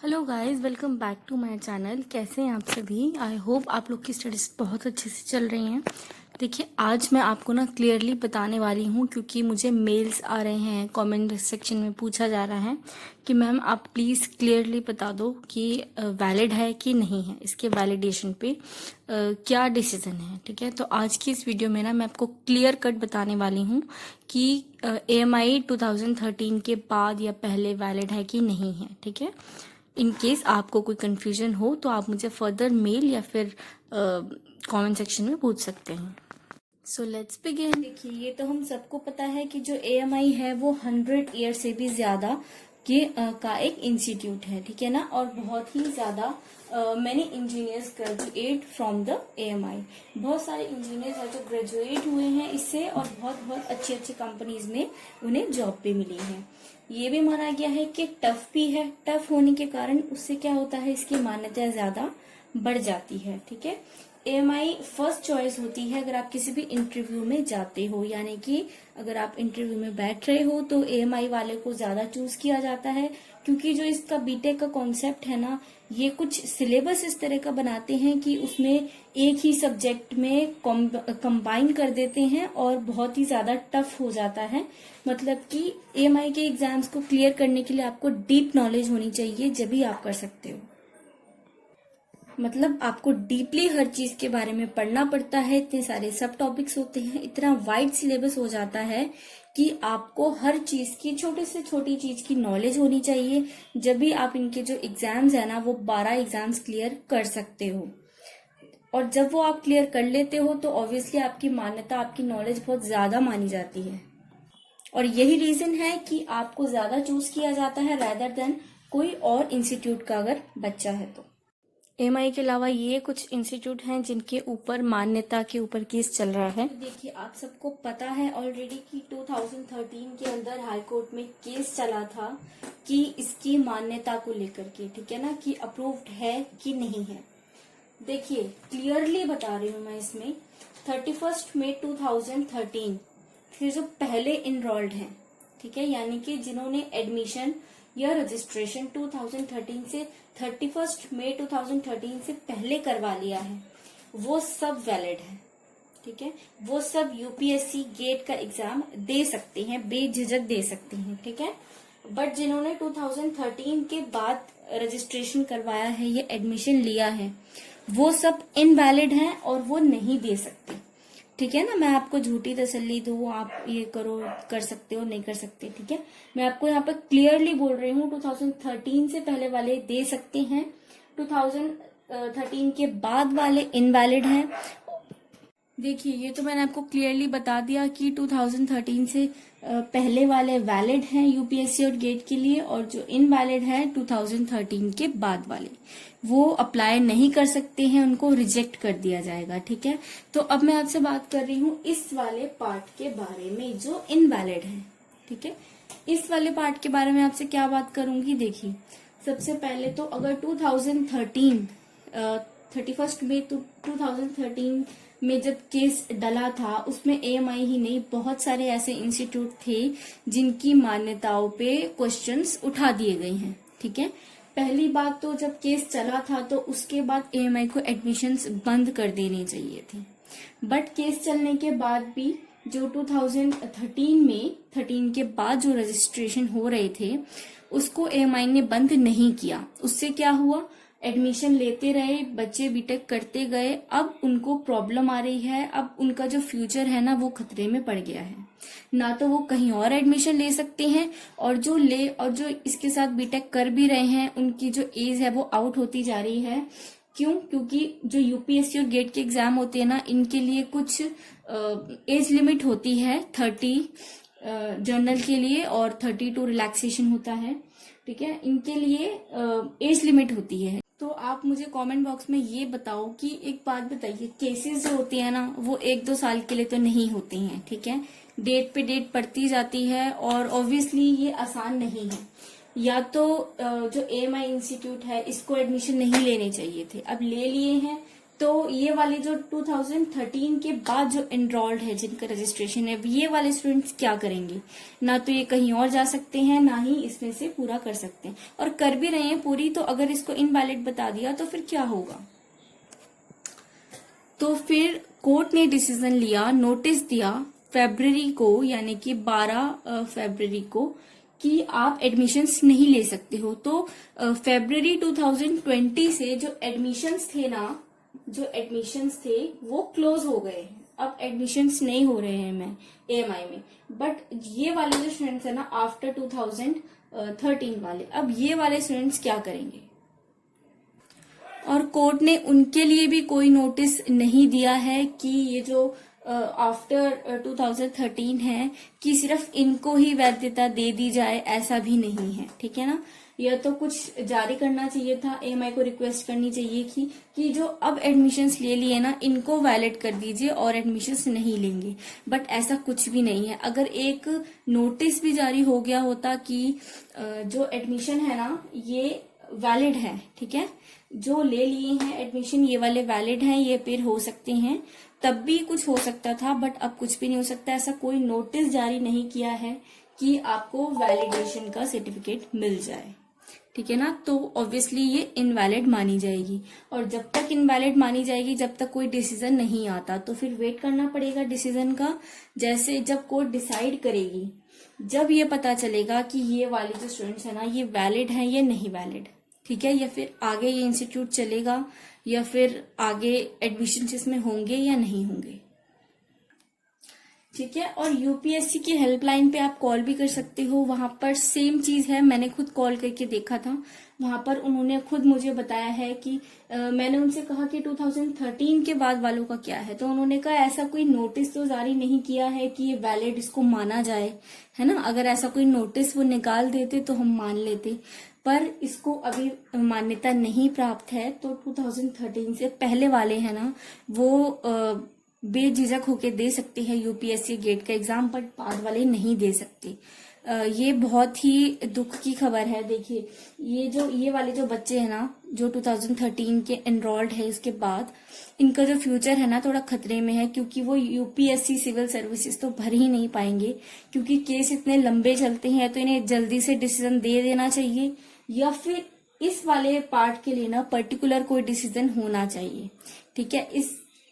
Hello guys, welcome back to my channel. कैसे हैं आप सभी? आई होप आप लोग की स्टडीज़ बहुत अच्छे से चल रही हैं। देखिए, आज मैं आपको ना क्लियरली बताने वाली हूँ, क्योंकि मुझे मेल्स आ रहे हैं, कमेंट सेक्शन में पूछा जा रहा है कि मैम आप प्लीज़ क्लियरली बता दो कि वैलिड है कि नहीं है, इसके वैलिडेशन पे क्या डिसीजन है। ठीक है, तो आज की इस वीडियो में ना मैं आपको क्लियर कट बताने वाली हूँ कि AMI 2013 के बाद या पहले वैलिड है कि नहीं है। ठीक है, इन केस आपको कोई कन्फ्यूजन हो तो आप मुझे फर्दर मेल या फिर कमेंट सेक्शन में पूछ सकते हैं। So let's begin. देखिए, ये तो हम सबको पता है कि जो AMI है वो 100 ईयर से भी ज्यादा के का एक इंस्टीट्यूट है। ठीक है ना, और बहुत ही ज्यादा many engineers graduate from the AMI। बहुत सारे इंजीनियर्स हैं जो ग्रेजुएट हुए हैं इससे, और बहुत बहुत अच्छी अच्छी कंपनीज में उन्हें जॉब भी मिली है। ये भी माना गया है कि टफ भी है। टफ होने के कारण उससे क्या होता है, इसकी मान्यता ज्यादा बढ़ जाती है। ठीक है, AMI फर्स्ट चॉइस होती है अगर आप किसी भी इंटरव्यू में जाते हो, यानी कि अगर आप इंटरव्यू में बैठ रहे हो तो AMI वाले को ज्यादा चूज किया जाता है, क्योंकि जो इसका बीटेक का कॉन्सेप्ट है ना, ये कुछ सिलेबस इस तरह का बनाते हैं कि उसमें एक ही सब्जेक्ट में कंबाइन कर देते हैं और बहुत ही ज्यादा टफ हो जाता है। मतलब कि AMI के एग्जाम्स को क्लियर करने के लिए आपको डीप नॉलेज होनी चाहिए, जब भी आप कर सकते हो। मतलब आपको डीपली हर चीज के बारे में पढ़ना पड़ता है, इतने सारे सब टॉपिक्स होते हैं, इतना वाइड सिलेबस हो जाता है कि आपको हर चीज की, छोटे से छोटी चीज की नॉलेज होनी चाहिए, जब भी आप इनके जो एग्जाम्स है ना, वो 12 एग्जाम्स क्लियर कर सकते हो। और जब वो आप क्लियर कर लेते हो तो ऑब्वियसली आपकी मान्यता, आपकी नॉलेज बहुत ज्यादा मानी जाती है। और यही रीजन है कि आपको ज्यादा चूज किया जाता है रादर देन कोई और इंस्टीट्यूट का अगर बच्चा है तो। AMI के अलावा ये कुछ इंस्टीट्यूट हैं जिनके ऊपर मान्यता के ऊपर केस चल रहा है। देखिए, आप सबको पता है ऑलरेडी कि 2013 के अंदर हाई कोर्ट में केस चला था कि इसकी मान्यता को लेकर के, ठीक है ना, कि अप्रूव्ड है कि नहीं है। देखिए, क्लियरली बता रही हूँ मैं इसमें, 31 मई 2013 से जो पहले इनरोल्ड हैं, ठीक है, यानी कि जिन्होंने एडमिशन या रजिस्ट्रेशन 2013 से 31 मई 2013 से पहले करवा लिया है, वो सब वैलिड है। ठीक है, वो सब UPSC गेट का एग्जाम दे सकते हैं, बेझिझक दे सकते हैं। ठीक है, बट जिन्होंने 2013 के बाद रजिस्ट्रेशन करवाया है, ये एडमिशन लिया है, वो सब इनवैलिड हैं और वो नहीं दे सकते। ठीक है ना, मैं आपको झूठी तसल्ली दूं, आप ये करो, कर सकते हो, नहीं कर सकते। ठीक है, मैं आपको यहाँ पर क्लियरली बोल रही हूँ, 2013 से पहले वाले दे सकते हैं, 2013 के बाद वाले इनवैलिड हैं। देखिए, ये तो मैंने आपको क्लियरली बता दिया कि 2013 से पहले वाले वैलिड हैं UPSC और गेट के लिए, और जो इनवैलिड है 2013 के बाद वाले, वो अप्लाई नहीं कर सकते हैं, उनको रिजेक्ट कर दिया जाएगा। ठीक है, तो अब मैं आपसे बात कर रही हूँ इस वाले पार्ट के बारे में जो इनवैलिड है। ठीक है, इस वाले पार्ट के बारे में आपसे क्या बात करूंगी। देखिए, सबसे पहले तो अगर 2013 31 मई 2013 में जब केस डला था, उसमें AMI ही नहीं, बहुत सारे ऐसे इंस्टीट्यूट थे जिनकी मान्यताओं पे क्वेश्चंस उठा दिए गए हैं। ठीक है, पहली बात तो जब केस चला था तो उसके बाद AMI को एडमिशन्स बंद कर देने चाहिए थे, बट केस चलने के बाद भी जो 2013 में 13 के बाद जो रजिस्ट्रेशन हो रहे थे, उसको AMI ने बंद नहीं किया। उससे क्या हुआ, एडमिशन लेते रहे बच्चे, बीटेक करते गए, अब उनको प्रॉब्लम आ रही है, अब उनका जो फ्यूचर है ना, वो खतरे में पड़ गया है। ना तो वो कहीं और एडमिशन ले सकते हैं, और जो इसके साथ बीटेक कर भी रहे हैं, उनकी जो एज है वो आउट होती जा रही है। क्यों? क्योंकि जो UPSC और गेट के एग्जाम होते हैं ना, इनके लिए कुछ एज लिमिट होती है, 30 जर्नल के लिए और 32 रिलैक्सेशन होता है। ठीक है, इनके लिए एज लिमिट होती है। तो आप मुझे कमेंट बॉक्स में ये बताओ कि एक बात बताइए, केसेस जो होती है ना, वो 1-2 साल के लिए तो नहीं होती हैं। ठीक है, डेट पे डेट पड़ती जाती है, और ऑब्वियसली ये आसान नहीं है। या तो जो AMI इंस्टीट्यूट है, इसको एडमिशन नहीं लेने चाहिए थे, अब ले लिए हैं तो ये वाले जो 2013 के बाद जो एनरोल्ड है, जिनका रजिस्ट्रेशन है, ये वाले स्टूडेंट्स क्या करेंगे? ना तो ये कहीं और जा सकते हैं, ना ही इसमें से पूरा कर सकते हैं, और कर भी रहे हैं पूरी, तो अगर इसको इनवैलिड बता दिया तो फिर क्या होगा? तो फिर कोर्ट ने डिसीजन लिया, नोटिस दिया फरवरी को, यानी कि 12 फरवरी को, कि आप एडमिशन्स नहीं ले सकते हो। तो फरवरी 2020 से जो एडमिशन्स थे ना, जो एडमिशन्स थे वो क्लोज हो गए हैं। अब एडमिशन्स नहीं हो रहे हैं मैं एएमआई में। बट ये वाले जो स्टूडेंट्स है ना, आफ्टर 2013 वाले, अब ये वाले स्टूडेंट्स क्या करेंगे? और कोर्ट ने उनके लिए भी कोई नोटिस नहीं दिया है कि ये जो आफ्टर 2013 है कि सिर्फ इनको ही वैधता दे दी जाए, ऐसा भी नहीं है, ठीक है ना। यह तो कुछ जारी करना चाहिए था, एएमआई को रिक्वेस्ट करनी चाहिए कि जो अब एडमिशन्स ले लिए ना, इनको वैलिड कर दीजिए और एडमिशन्स नहीं लेंगे। बट ऐसा कुछ भी नहीं है। अगर एक नोटिस भी जारी हो गया होता कि जो एडमिशन है ना ये वैलिड है, ठीक है, जो ले लिए हैं एडमिशन ये वाले वैलिड हैं, ये फिर हो सकते हैं, तब भी कुछ हो सकता था। बट अब कुछ भी नहीं हो सकता। ऐसा कोई नोटिस जारी नहीं किया है कि आपको वैलिडेशन का सर्टिफिकेट मिल जाए, ठीक है ना। तो ऑब्वियसली ये इनवैलिड मानी जाएगी, और जब तक इनवैलिड मानी जाएगी, जब तक कोई डिसीजन नहीं आता, तो फिर वेट करना पड़ेगा डिसीजन का। जैसे जब कोर्ट डिसाइड करेगी, जब ये पता चलेगा कि ये वाले जो स्टूडेंट्स है ना ये वैलिड हैं या नहीं वैलिड, ठीक है, या फिर आगे ये इंस्टीट्यूट चलेगा, या फिर आगे एडमिशन इसमें होंगे या नहीं होंगे, ठीक है। और यूपीएससी की हेल्पलाइन पे आप कॉल भी कर सकते हो, वहां पर सेम चीज है, मैंने खुद कॉल करके देखा था, वहां पर उन्होंने खुद मुझे बताया है कि मैंने उनसे कहा कि 2013 के बाद वालों का क्या है, तो उन्होंने कहा ऐसा कोई नोटिस तो जारी नहीं किया है कि ये वैलिड इसको माना जाए, है ना। अगर ऐसा कोई नोटिस वो निकाल देते तो हम मान लेते, पर इसको अभी मान्यता नहीं प्राप्त है। तो 2013 से पहले वाले हैं ना वो बेझिझक होके दे सकते हैं यूपीएससी गेट का एग्जाम, पर बाद वाले नहीं दे सकते। ये बहुत ही दुख की खबर है। देखिए ये वाले जो बच्चे हैं ना जो 2013 के एनरोल्ड है, इसके बाद इनका जो फ्यूचर है ना थोड़ा खतरे में है, क्योंकि वो यूपीएससी सिविल सर्विसेज तो भर ही नहीं पाएंगे, क्योंकि केस इतने लंबे चलते हैं। तो इन्हें जल्दी से डिसीजन दे देना चाहिए, या फिर इस वाले पार्ट के लिए ना पर्टिकुलर कोई डिसीजन होना चाहिए, ठीक है।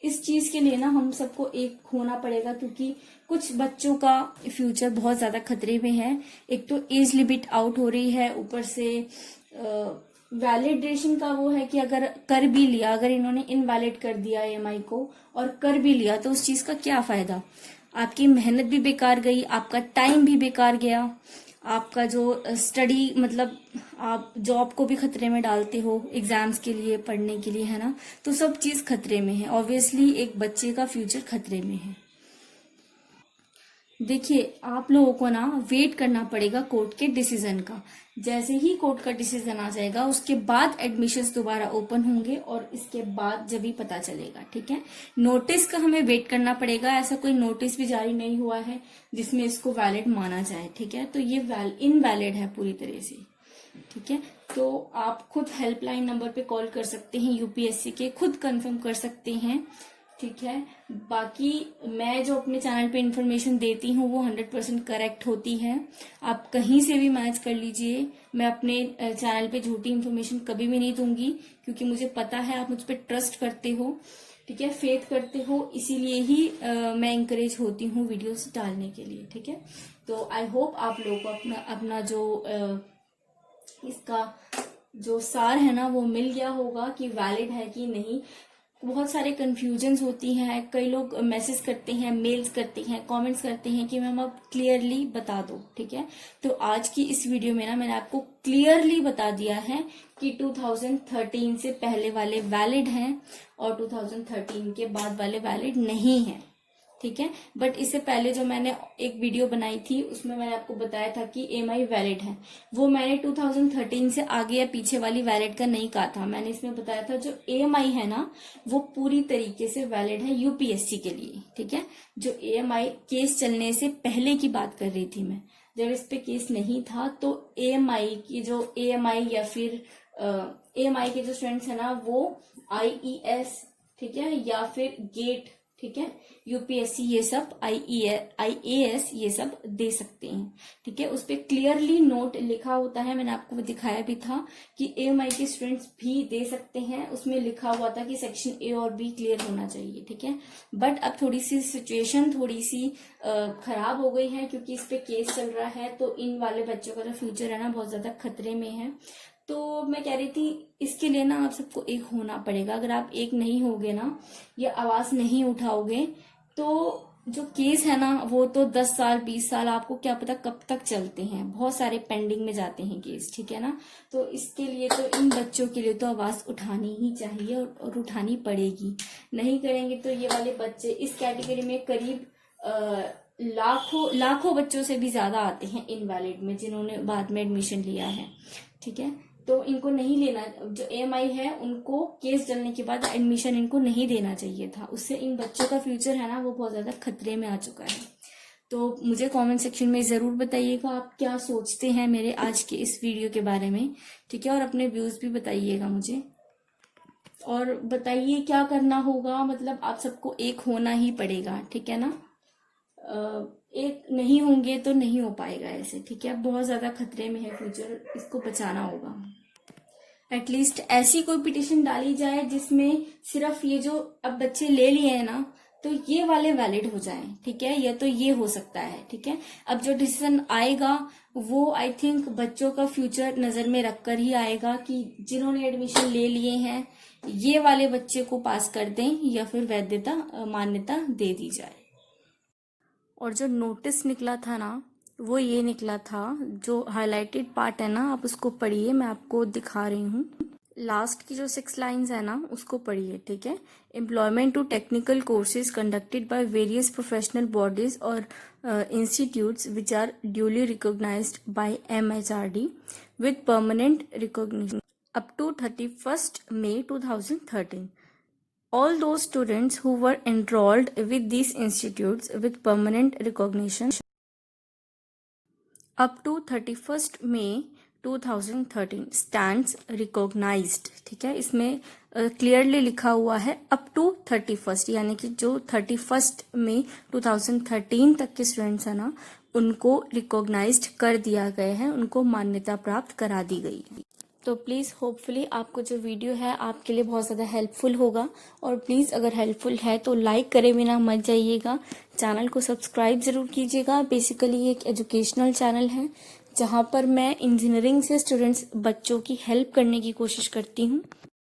इस चीज के लिए ना हम सबको एक होना पड़ेगा, क्योंकि कुछ बच्चों का फ्यूचर बहुत ज्यादा खतरे में है। एक तो एज लिमिट आउट हो रही है, ऊपर से वैलिडेशन का वो है कि अगर कर भी लिया, अगर इन्होंने इनवैलिड कर दिया एएमआई को और कर भी लिया, तो उस चीज का क्या फायदा? आपकी मेहनत भी बेकार गई, आपका टाइम भी बेकार गया, आपका जो स्टडी मतलब आप जॉब को भी खतरे में डालते हो एग्जाम्स के लिए, पढ़ने के लिए, है ना। तो सब चीज खतरे में है, ऑब्वियसली एक बच्चे का फ्यूचर खतरे में है। देखिए आप लोगों को ना वेट करना पड़ेगा कोर्ट के डिसीजन का। जैसे ही कोर्ट का डिसीजन आ जाएगा उसके बाद एडमिशन्स दोबारा ओपन होंगे, और इसके बाद जब ही पता चलेगा, ठीक है। नोटिस का हमें वेट करना पड़ेगा। ऐसा कोई नोटिस भी जारी नहीं हुआ है जिसमें इसको वैलिड माना जाए, ठीक है। तो ये इनवैलिड है पूरी तरह से, ठीक है। तो आप खुद हेल्पलाइन नंबर पे कॉल कर सकते हैं यूपीएससी के, खुद कंफर्म कर सकते हैं, ठीक है। बाकी मैं जो अपने चैनल पे इन्फॉर्मेशन देती हूँ वो 100% करेक्ट होती है। आप कहीं से भी मैच कर लीजिए, मैं अपने चैनल पे झूठी इन्फॉर्मेशन कभी भी नहीं दूंगी, क्योंकि मुझे पता है आप मुझ पर ट्रस्ट करते हो, ठीक है, फेथ करते हो, इसीलिए ही मैं इंकरेज होती हूँ वीडियोस डालने के लिए, ठीक है। तो आई होप आप लोगों को अपना जो इसका जो सार है ना वो मिल गया होगा कि वैलिड है कि नहीं। बहुत सारे कंफ्यूजन्स होती हैं, कई लोग मैसेज करते हैं, मेल्स करते हैं, कमेंट्स करते हैं कि मैम आप क्लियरली बता दो, ठीक है। तो आज की इस वीडियो में ना मैंने आपको क्लियरली बता दिया है कि 2013 से पहले वाले वैलिड हैं और 2013 के बाद वाले वैलिड नहीं हैं, ठीक है। बट इससे पहले जो मैंने एक वीडियो बनाई थी उसमें मैंने आपको बताया था कि एएमआई वैलिड है, वो मैंने 2013 से आगे या पीछे वाली वैलिड का नहीं कहा था। मैंने इसमें बताया था जो एएमआई है ना वो पूरी तरीके से वैलिड है यूपीएससी के लिए, ठीक है। जो एएमआई केस चलने से पहले की बात कर रही थी मैं, जब इस पे केस नहीं था तो एएमआई की जो एएमआई या फिर एएमआई के जो स्टूडेंट्स है ना वो आईईएस, ठीक है, या फिर गेट, ठीक है, यूपीएससी, ये सब आईएएस ये सब दे सकते हैं। ठीक है, उस पर क्लियरली नोट लिखा होता है, मैंने आपको दिखाया भी था कि एएमआई के स्टूडेंट्स भी दे सकते हैं। उसमें लिखा हुआ था कि सेक्शन ए और बी क्लियर होना चाहिए। ठीक है, बट अब थोड़ी सी सिचुएशन थोड़ी सी खराब हो गई है, क्योंकि इस पे केस चल रहा है, तो इन वाले बच्चों का जो फ्यूचर है ना बहुत ज्यादा खतरे में है। तो मैं कह रही थी इसके लिए ना आप सबको एक होना पड़ेगा। अगर आप एक नहीं होगे ना, या आवाज नहीं उठाओगे, तो जो केस है ना वो तो 10 साल 20 साल आपको क्या पता कब तक चलते हैं, बहुत सारे पेंडिंग में जाते हैं केस। ठीक है ना, तो इसके लिए तो इन बच्चों के लिए तो आवाज उठानी ही चाहिए और उठानी पड़ेगी। नहीं करेंगे तो ये वाले बच्चे इस कैटेगरी में करीब लाखों बच्चों से भी ज्यादा आते हैं इनवैलिड में, जिन्होंने बाद में एडमिशन लिया है। ठीक है, तो इनको नहीं लेना, जो एएमआई है उनको केस डलने के बाद एडमिशन इनको नहीं देना चाहिए था। उससे इन बच्चों का फ्यूचर है ना वो बहुत ज्यादा खतरे में आ चुका है। तो मुझे कमेंट सेक्शन में जरूर बताइएगा आप क्या सोचते हैं मेरे आज के इस वीडियो के बारे में। ठीक है, और अपने व्यूज भी बताइएगा मुझे, और बताइए क्या करना होगा। मतलब आप सबको एक होना ही पड़ेगा। ठीक है ना, एक नहीं होंगे तो नहीं हो पाएगा ऐसे। ठीक है, बहुत ज्यादा खतरे में है फ्यूचर, इसको बचाना होगा। एटलीस्ट ऐसी कोई पिटिशन डाली जाए जिसमें सिर्फ ये जो अब बच्चे ले लिए हैं ना, तो ये वाले वैलिड हो जाएं। ठीक है, या तो ये हो सकता है। ठीक है, अब जो डिसीजन आएगा वो आई थिंक बच्चों का फ्यूचर नजर में रखकर ही आएगा, कि जिन्होंने एडमिशन ले लिए हैं ये वाले बच्चे को पास कर दें या फिर वैधता मान्यता दे दी जाए। और जो नोटिस निकला था ना वो ये निकला था, जो हाईलाइटेड पार्ट है ना आप उसको पढ़िए, मैं आपको दिखा रही हूँ। लास्ट की जो 6 लाइंस है ना उसको पढ़िए। ठीक है, employment to technical courses conducted by various professional bodies और institutes which are duly recognised by MHRD with permanent recognition up to 31st May 2013. All those students who were enrolled with these institutes with permanent recognition up to 31st May 2013 stands recognized। ठीक है, इसमें clearly लिखा हुआ है up to 31st, यानी कि जो 31st May 2013 तक के स्टूडेंट्स है ना उनको रिकॉग्नाइज्ड कर दिया गया है, उनको मान्यता प्राप्त करा दी गई है। तो प्लीज़ होपफुली आपको जो वीडियो है आपके लिए बहुत ज़्यादा हेल्पफुल होगा, और प्लीज़ अगर हेल्पफुल है तो लाइक करे बिना मत जाइएगा, चैनल को सब्सक्राइब ज़रूर कीजिएगा। बेसिकली ये एक एजुकेशनल चैनल है जहाँ पर मैं इंजीनियरिंग से स्टूडेंट्स बच्चों की हेल्प करने की कोशिश करती हूँ,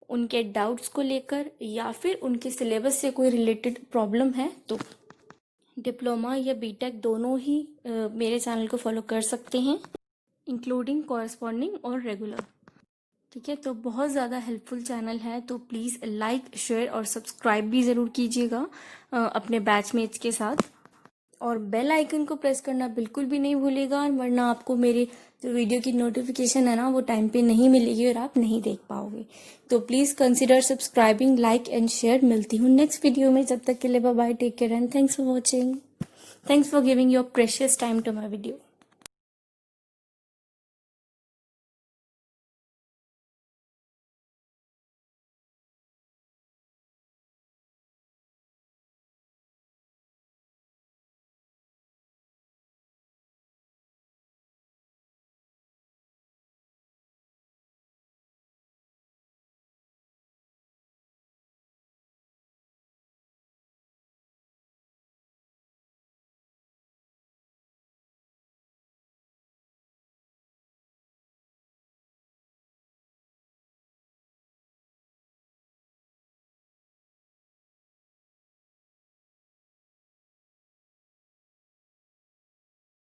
उनके डाउट्स को लेकर, या फिर उनके सिलेबस से कोई रिलेटेड प्रॉब्लम है तो डिप्लोमा या बीटेक दोनों ही मेरे चैनल को फॉलो कर सकते हैं, इंक्लूडिंग कॉरस्पॉन्डिंग और रेगुलर। ठीक है, तो बहुत ज़्यादा हेल्पफुल चैनल है, तो प्लीज़ लाइक शेयर और सब्सक्राइब भी ज़रूर कीजिएगा अपने बैचमेट्स के साथ, और बेल आइकन को प्रेस करना बिल्कुल भी नहीं भूलिएगा, वरना आपको मेरे जो वीडियो की नोटिफिकेशन है ना वो टाइम पे नहीं मिलेगी और आप नहीं देख पाओगे। तो please consider subscribing, like and share. मिलती हूँ नेक्स्ट वीडियो में, जब तक के लिए bye bye, take care and thanks for watching, thanks for giving your precious time to my video.